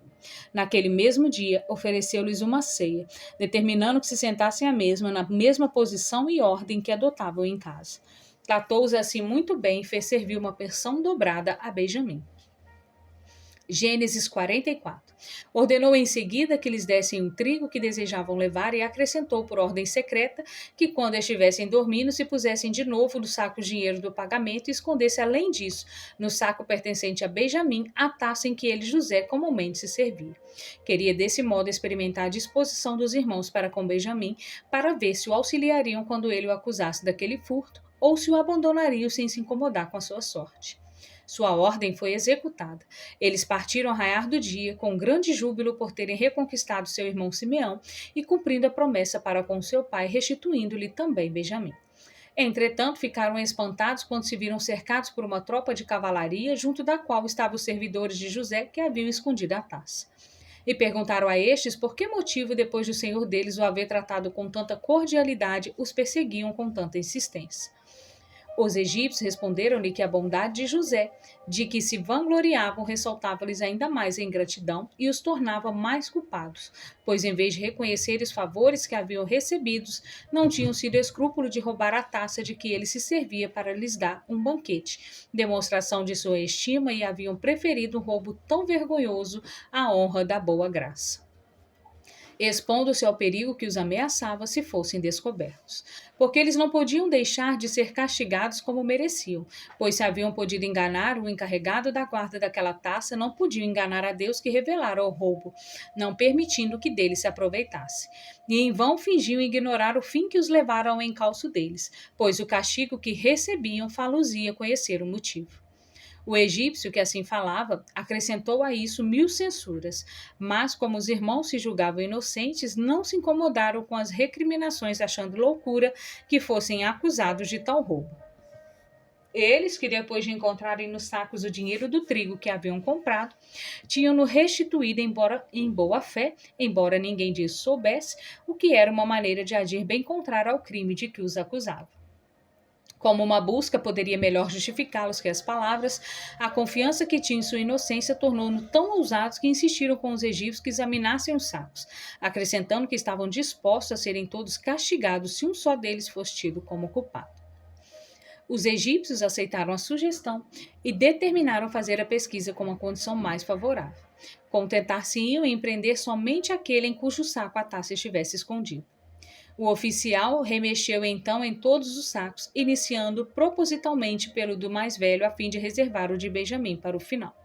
Naquele mesmo dia, ofereceu-lhes uma ceia, determinando que se sentassem à mesma, na mesma posição e ordem que adotavam em casa. Tratou-os assim muito bem e fez servir uma porção dobrada a Benjamim. Gênesis 44. Ordenou em seguida que lhes dessem o trigo que desejavam levar e acrescentou por ordem secreta que, quando estivessem dormindo, se pusessem de novo no saco o dinheiro do pagamento e escondesse, além disso, no saco pertencente a Benjamim, a taça em que ele, José, comumente se servia. Queria desse modo experimentar a disposição dos irmãos para com Benjamim, para ver se o auxiliariam quando ele o acusasse daquele furto ou se o abandonariam sem se incomodar com a sua sorte. Sua ordem foi executada. Eles partiram ao raiar do dia, com grande júbilo por terem reconquistado seu irmão Simeão e cumprindo a promessa para com seu pai, restituindo-lhe também Benjamim. Entretanto, ficaram espantados quando se viram cercados por uma tropa de cavalaria, junto da qual estavam os servidores de José que haviam escondido a taça. E perguntaram a estes por que motivo, depois do senhor deles o haver tratado com tanta cordialidade, os perseguiam com tanta insistência. Os egípcios responderam-lhe que a bondade de José, de que se vangloriavam, ressaltava-lhes ainda mais a ingratidão e os tornava mais culpados, pois em vez de reconhecer os favores que haviam recebidos, não tinham sido escrúpulo de roubar a taça de que ele se servia para lhes dar um banquete, demonstração de sua estima, e haviam preferido um roubo tão vergonhoso à honra da boa graça, expondo-se ao perigo que os ameaçava se fossem descobertos. Porque eles não podiam deixar de ser castigados como mereciam, pois se haviam podido enganar o encarregado da guarda daquela taça, não podiam enganar a Deus que revelara o roubo, não permitindo que dele se aproveitasse. E em vão fingiam ignorar o fim que os levaram ao encalço deles, pois o castigo que recebiam fá-los-ia conhecer o motivo. O egípcio, que assim falava, acrescentou a isso 1000 censuras, mas como os irmãos se julgavam inocentes, não se incomodaram com as recriminações, achando loucura que fossem acusados de tal roubo. Eles, que depois de encontrarem nos sacos o dinheiro do trigo que haviam comprado, tinham-no restituído em boa fé, embora ninguém disso soubesse, o que era uma maneira de agir bem contrária ao crime de que os acusava. Como uma busca poderia melhor justificá-los que as palavras, a confiança que tinham em sua inocência tornou-no tão ousados que insistiram com os egípcios que examinassem os sacos, acrescentando que estavam dispostos a serem todos castigados se um só deles fosse tido como culpado. Os egípcios aceitaram a sugestão e determinaram fazer a pesquisa com uma condição mais favorável. Contentar-se-iam em prender somente aquele em cujo saco a taça estivesse escondida. O oficial remexeu então em todos os sacos, iniciando propositalmente pelo do mais velho, a fim de reservar o de Benjamim para o final.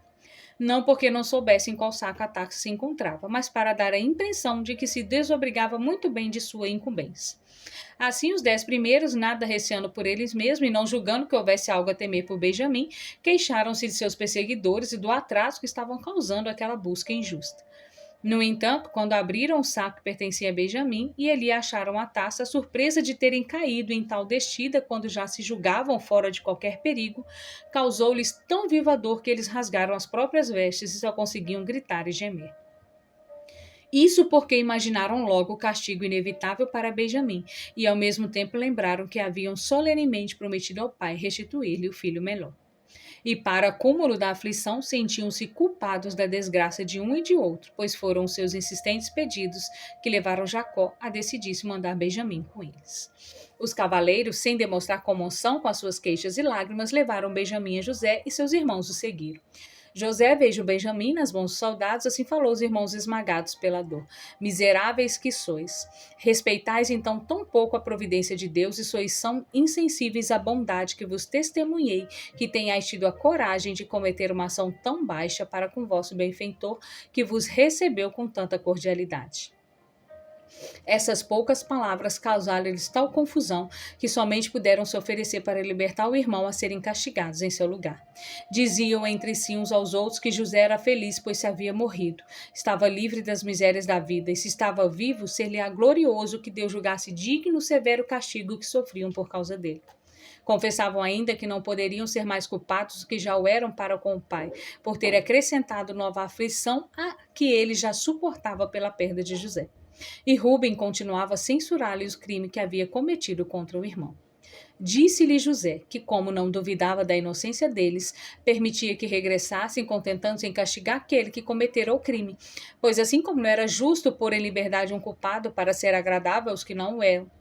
Não porque não soubesse em qual saco a taça se encontrava, mas para dar a impressão de que se desobrigava muito bem de sua incumbência. Assim, os 10 primeiros, nada receando por eles mesmos e não julgando que houvesse algo a temer por Benjamim, queixaram-se de seus perseguidores e do atraso que estavam causando aquela busca injusta. No entanto, quando abriram o saco que pertencia a Benjamim e ali acharam a taça, a surpresa de terem caído em tal descida, quando já se julgavam fora de qualquer perigo, causou-lhes tão viva dor que eles rasgaram as próprias vestes e só conseguiam gritar e gemer. Isso porque imaginaram logo o castigo inevitável para Benjamim e ao mesmo tempo lembraram que haviam solenemente prometido ao pai restituir-lhe o filho menor. E para cúmulo da aflição, sentiam-se culpados da desgraça de um e de outro, pois foram os seus insistentes pedidos que levaram Jacó a decidir-se mandar Benjamim com eles. Os cavaleiros, sem demonstrar comoção com as suas queixas e lágrimas, levaram Benjamim a José e seus irmãos o seguiram. José veio Benjamim nas mãos dos soldados, assim falou aos irmãos esmagados pela dor. Miseráveis que sois! Respeitais então tão pouco a providência de Deus e sois tão insensíveis à bondade que vos testemunhei, que tenhais tido a coragem de cometer uma ação tão baixa para com vosso benfeitor, que vos recebeu com tanta cordialidade. Essas poucas palavras causaram-lhes tal confusão que somente puderam se oferecer para libertar o irmão a serem castigados em seu lugar. Diziam entre si uns aos outros que José era feliz, pois se havia morrido. Estava livre das misérias da vida, e se estava vivo, ser-lhe-á glorioso que Deus julgasse digno o severo castigo que sofriam por causa dele. Confessavam ainda que não poderiam ser mais culpados do que já o eram para com o pai, por ter acrescentado nova aflição a que ele já suportava pela perda de José. E Rúben continuava a censurar-lhe o crime que havia cometido contra o irmão. Disse-lhe José que, como não duvidava da inocência deles, permitia que regressassem, contentando-se em castigar aquele que cometera o crime. Pois assim como não era justo pôr em liberdade um culpado para ser agradável aos que não o eram,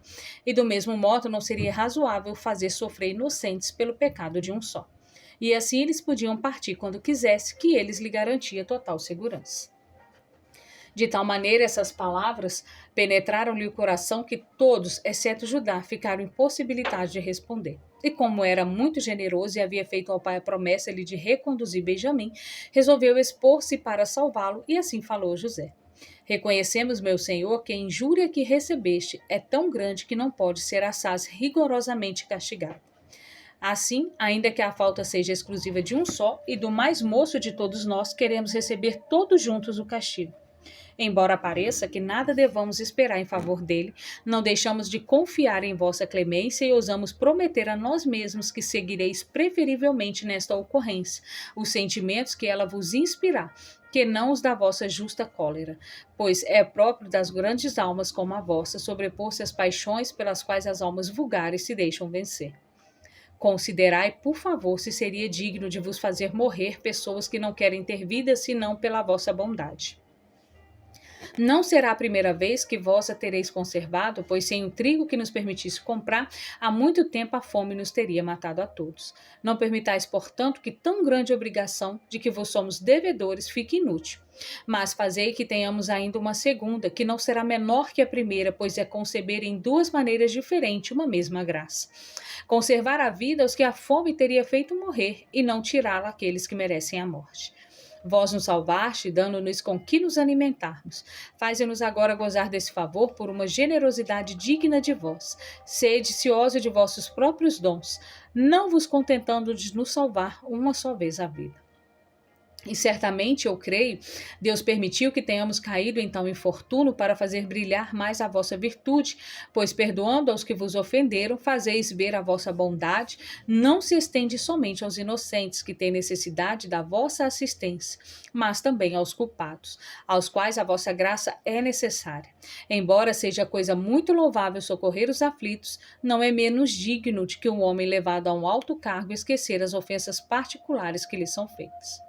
e do mesmo modo não seria razoável fazer sofrer inocentes pelo pecado de um só. E assim eles podiam partir quando quisesse, que eles lhe garantia total segurança. De tal maneira, essas palavras penetraram-lhe o coração que todos, exceto Judá, ficaram impossibilitados de responder. E como era muito generoso e havia feito ao pai a promessa-lhe de reconduzir Benjamim, resolveu expor-se para salvá-lo e assim falou a José. Reconhecemos, meu senhor, que a injúria que recebeste é tão grande que não pode ser assaz rigorosamente castigada. Assim, ainda que a falta seja exclusiva de um só e do mais moço de todos nós, queremos receber todos juntos o castigo. Embora pareça que nada devamos esperar em favor dele, não deixamos de confiar em vossa clemência e ousamos prometer a nós mesmos que seguireis preferivelmente nesta ocorrência os sentimentos que ela vos inspirar, que não os da vossa justa cólera, pois é próprio das grandes almas como a vossa sobrepor-se às paixões pelas quais as almas vulgares se deixam vencer. Considerai, por favor, se seria digno de vos fazer morrer pessoas que não querem ter vida senão pela vossa bondade. Não será a primeira vez que vós a tereis conservado, pois sem o trigo que nos permitisse comprar, há muito tempo a fome nos teria matado a todos. Não permitais, portanto, que tão grande obrigação de que vos somos devedores fique inútil. Mas fazei que tenhamos ainda uma segunda, que não será menor que a primeira, pois é conceber em duas maneiras diferentes uma mesma graça. Conservar a vida aos que a fome teria feito morrer, e não tirá-la àqueles que merecem a morte. Vós nos salvaste, dando-nos com que nos alimentarmos. Faze-nos agora gozar desse favor por uma generosidade digna de vós. Sede cioso de vossos próprios dons, não vos contentando de nos salvar uma só vez a vida. E certamente, eu creio, Deus permitiu que tenhamos caído em tal infortúnio para fazer brilhar mais a vossa virtude, pois perdoando aos que vos ofenderam, fazeis ver a vossa bondade, não se estende somente aos inocentes que têm necessidade da vossa assistência, mas também aos culpados, aos quais a vossa graça é necessária. Embora seja coisa muito louvável socorrer os aflitos, não é menos digno de que um homem levado a um alto cargo esquecer as ofensas particulares que lhe são feitas.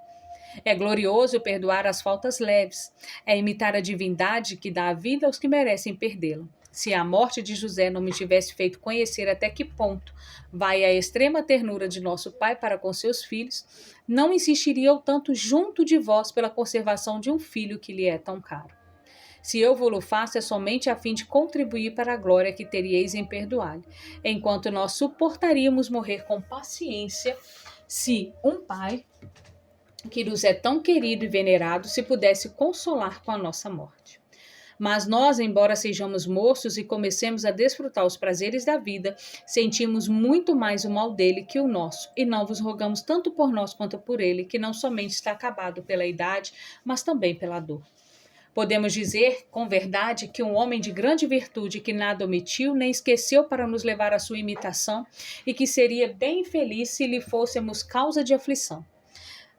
É glorioso perdoar as faltas leves, é imitar a divindade que dá a vida aos que merecem perdê-la. Se a morte de José não me tivesse feito conhecer até que ponto vai a extrema ternura de nosso pai para com seus filhos, não insistiria eu tanto junto de vós pela conservação de um filho que lhe é tão caro. Se eu vou-lo faço é somente a fim de contribuir para a glória que teríeis em perdoar-lhe, enquanto nós suportaríamos morrer com paciência se um pai que nos é tão querido e venerado se pudesse consolar com a nossa morte. Mas nós, embora sejamos moços e comecemos a desfrutar os prazeres da vida, sentimos muito mais o mal dele que o nosso, e não vos rogamos tanto por nós quanto por ele, que não somente está acabado pela idade, mas também pela dor. Podemos dizer, com verdade, que um homem de grande virtude que nada omitiu nem esqueceu para nos levar à sua imitação, e que seria bem feliz se lhe fôssemos causa de aflição.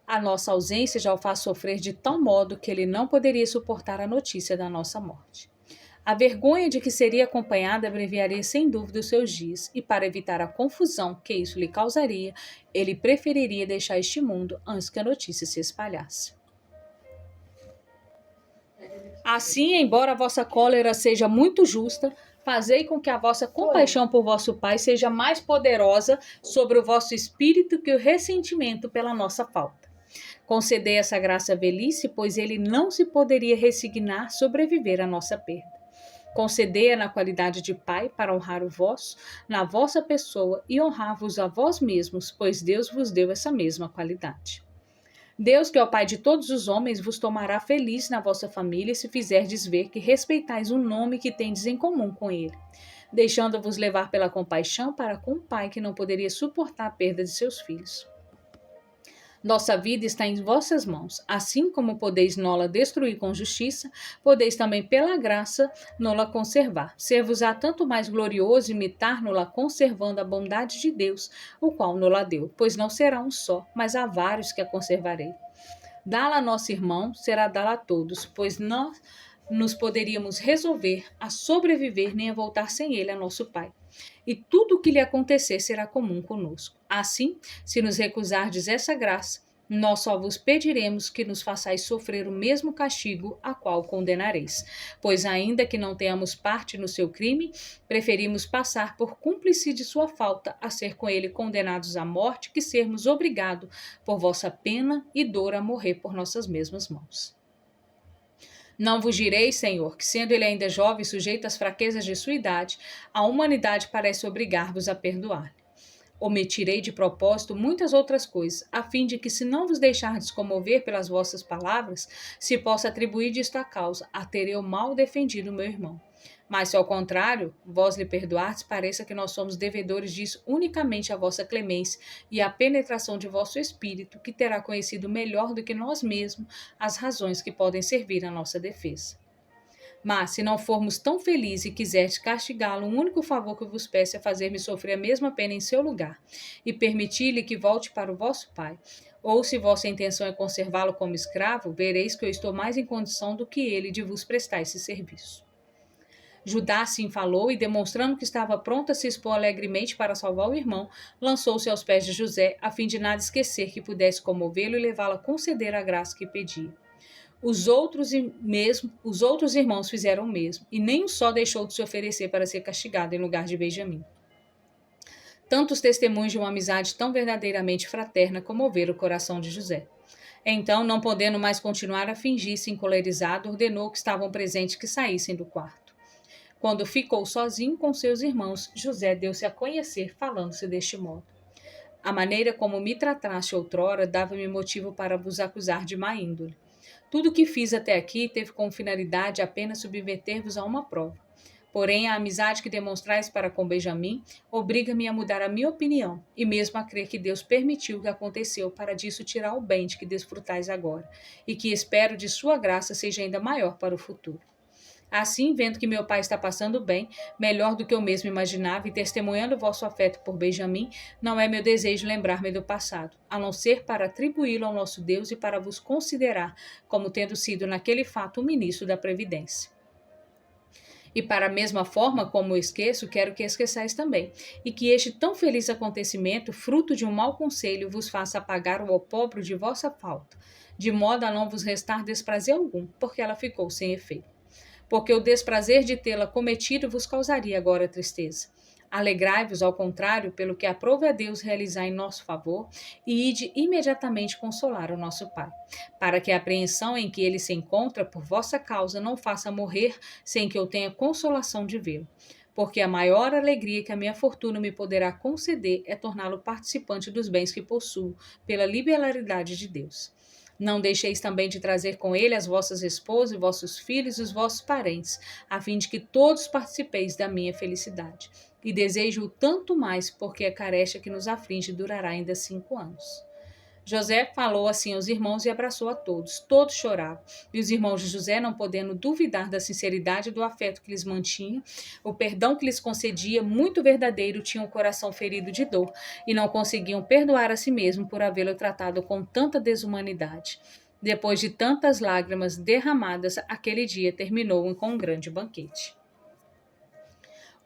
A nossa ausência já o faz sofrer de tal modo que ele não poderia suportar a notícia da nossa morte. A vergonha de que seria acompanhada abreviaria sem dúvida os seus dias, e para evitar a confusão que isso lhe causaria, ele preferiria deixar este mundo antes que a notícia se espalhasse. Assim, embora a vossa cólera seja muito justa, fazei com que a vossa compaixão por vosso Pai seja mais poderosa sobre o vosso espírito que o ressentimento pela nossa falta. Concedei essa graça à velhice, pois ele não se poderia resignar sobreviver à nossa perda. Concedei-a na qualidade de Pai, para honrar o vosso, na vossa pessoa, e honrar-vos a vós mesmos, pois Deus vos deu essa mesma qualidade. Deus, que é o Pai de todos os homens, vos tomará feliz na vossa família se fizerdes ver que respeitais o nome que tendes em comum com ele, deixando-vos levar pela compaixão para com o Pai que não poderia suportar a perda de seus filhos. Nossa vida está em vossas mãos. Assim como podeis nola destruir com justiça, podeis também pela graça nola conservar. Ser-vos-á tanto mais glorioso imitar-no-la conservando a bondade de Deus, o qual nola deu, pois não será um só, mas há vários que a conservarei. Dá-la a nosso irmão, será dá-la a todos, pois não nos poderíamos resolver a sobreviver nem a voltar sem ele a nosso Pai. e tudo o que lhe acontecer será comum conosco. Assim, se nos recusardes essa graça, nós só vos pediremos que nos façais sofrer o mesmo castigo a qual condenareis, pois ainda que não tenhamos parte no seu crime, preferimos passar por cúmplice de sua falta a ser com ele condenados à morte que sermos obrigados por vossa pena e dor a morrer por nossas mesmas mãos. Não vos direi, Senhor, que sendo ele ainda jovem, sujeito às fraquezas de sua idade, a humanidade parece obrigar-vos a perdoar. Omitirei de propósito muitas outras coisas, a fim de que, se não vos deixardes comover pelas vossas palavras, se possa atribuir disto a causa a ter eu mal defendido meu irmão. Mas, se ao contrário, vós lhe perdoardes, pareça que nós somos devedores disso unicamente à vossa clemência e à penetração de vosso espírito, que terá conhecido melhor do que nós mesmos as razões que podem servir à nossa defesa. Mas, se não formos tão felizes e quiserdes castigá-lo, o único favor que vos peço é fazer-me sofrer a mesma pena em seu lugar, e permitir-lhe que volte para o vosso pai. Ou, se vossa intenção é conservá-lo como escravo, vereis que eu estou mais em condição do que ele de vos prestar esse serviço. Judá assim falou, e demonstrando que estava pronto a se expor alegremente para salvar o irmão, lançou-se aos pés de José, a fim de nada esquecer que pudesse comovê-lo e levá-lo a conceder a graça que pedia. Os outros irmãos fizeram o mesmo, e nem um só deixou de se oferecer para ser castigado em lugar de Benjamim. Tantos testemunhos de uma amizade tão verdadeiramente fraterna comoveram o coração de José. Então, não podendo mais continuar a fingir-se encolerizado, ordenou que estavam presentes que saíssem do quarto. Quando ficou sozinho com seus irmãos, José deu-se a conhecer, falando-se deste modo: a maneira como me trataste outrora dava-me motivo para vos acusar de má índole. Tudo o que fiz até aqui teve como finalidade apenas submeter-vos a uma prova. Porém, a amizade que demonstrais para com Benjamim obriga-me a mudar a minha opinião, e mesmo a crer que Deus permitiu o que aconteceu para disso tirar o bem de que desfrutais agora, e que espero de sua graça seja ainda maior para o futuro. Assim, vendo que meu pai está passando bem, melhor do que eu mesmo imaginava, e testemunhando o vosso afeto por Benjamim, não é meu desejo lembrar-me do passado, a não ser para atribuí-lo ao nosso Deus e para vos considerar como tendo sido naquele fato o ministro da previdência. E para a mesma forma como eu esqueço, quero que esqueçais também, e que este tão feliz acontecimento, fruto de um mau conselho, vos faça pagar o opróbrio de vossa falta, de modo a não vos restar desprazer algum, porque ela ficou sem efeito. Porque o desprazer de tê-la cometido vos causaria agora tristeza. Alegrai-vos, ao contrário, pelo que aprove a Deus realizar em nosso favor, e ide imediatamente consolar o nosso Pai, para que a apreensão em que ele se encontra por vossa causa não faça morrer sem que eu tenha consolação de vê-lo. Porque a maior alegria que a minha fortuna me poderá conceder é torná-lo participante dos bens que possuo, pela liberalidade de Deus. Não deixeis também de trazer com ele as vossas esposas, vossos filhos e os vossos parentes, a fim de que todos participeis da minha felicidade. E desejo-o tanto mais, porque a carestia que nos aflige durará ainda 5 anos. José falou assim aos irmãos e abraçou a todos. Todos choravam. E os irmãos de José, não podendo duvidar da sinceridade do afeto que lhes mantinha, o perdão que lhes concedia, muito verdadeiro, tinham o coração ferido de dor e não conseguiam perdoar a si mesmo por havê-lo tratado com tanta desumanidade. Depois de tantas lágrimas derramadas, aquele dia terminou com um grande banquete.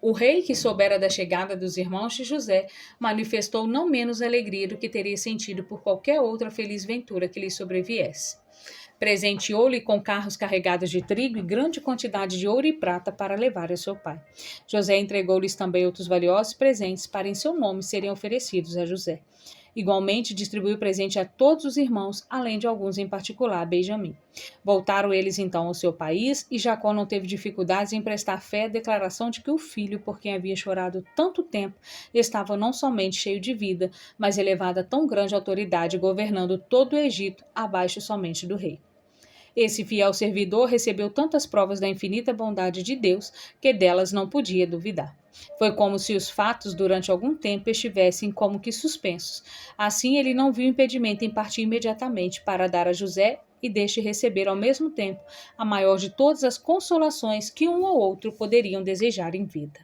O rei, que soubera da chegada dos irmãos de José, manifestou não menos alegria do que teria sentido por qualquer outra feliz ventura que lhe sobreviesse. Presenteou-lhe com carros carregados de trigo e grande quantidade de ouro e prata para levar a seu pai. José entregou-lhes também outros valiosos presentes para em seu nome serem oferecidos a José. Igualmente distribuiu presente a todos os irmãos, além de alguns em particular a Benjamim. Voltaram eles então ao seu país, e Jacó não teve dificuldades em prestar fé à declaração de que o filho, por quem havia chorado tanto tempo, estava não somente cheio de vida, mas elevado a tão grande autoridade, governando todo o Egito, abaixo somente do rei. Esse fiel servidor recebeu tantas provas da infinita bondade de Deus que delas não podia duvidar. Foi como se os fatos durante algum tempo estivessem como que suspensos. Assim ele não viu impedimento em partir imediatamente para dar a José e deste receber ao mesmo tempo a maior de todas as consolações que um ou outro poderiam desejar em vida.